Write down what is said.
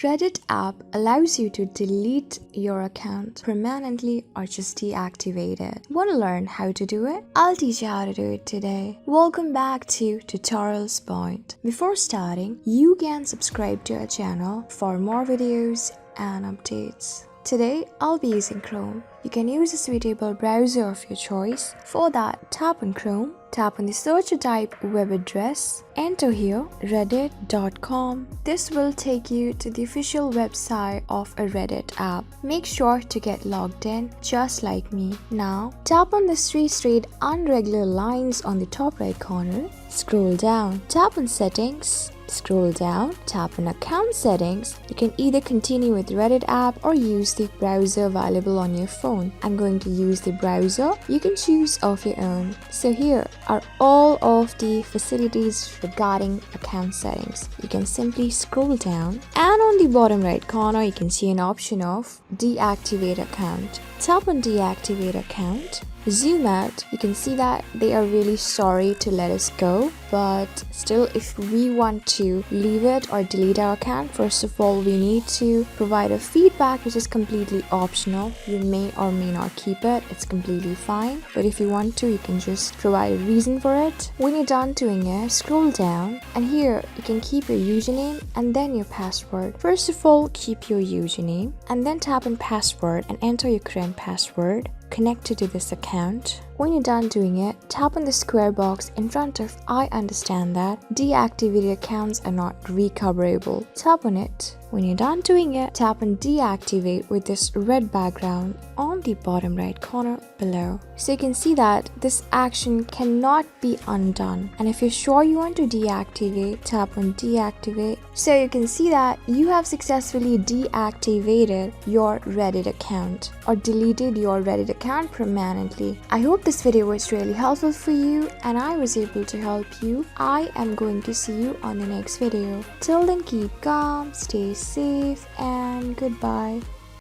Reddit app allows you to delete your account permanently or just deactivate it. Want to learn how to do it? I'll teach you how to do it today. Welcome back to Tutorials Point. Before starting, you can subscribe to our channel for more videos and updates. Today, I'll be using Chrome. You can use a suitable browser of your choice. For that, tap on Chrome, tap on the search type web address, enter here reddit.com. This will take you to the official website of a Reddit app. Make sure to get logged in just like me. Now, tap on the three straight unregular lines on the top right corner. Scroll down, tap on settings. Scroll down, tap on account settings. You can either continue with Reddit app or use the browser available on your phone. I'm going to use the browser. You can choose of your own. So here are all of the facilities regarding account settings. You can simply scroll down and on the bottom right corner you can see an option of deactivate account. Tap on deactivate account. Zoom out, you can see that they are really sorry to let us go, but still if we want to leave it or delete our account, first of all we need to provide a feedback which is completely optional. You may or may not keep it, it's completely fine, but if you want to you can just provide a reason for it. When you're done doing it, scroll down and here you can keep your username and then your password. First of all, keep your username and then tap on password and enter your current password connected to this account. When you're done doing it, tap on the square box in front of I understand that deactivated accounts are not recoverable. Tap on it. When you're done doing it, tap on deactivate with this red background on the bottom right corner below. So you can see that this action cannot be undone. And if you're sure you want to deactivate, tap on deactivate. So you can see that you have successfully deactivated your Reddit account or deleted your Reddit account permanently. I hope this video was really helpful for you and I was able to help you. I am going to see you on the next video. Till then, keep calm, stay safe, and goodbye.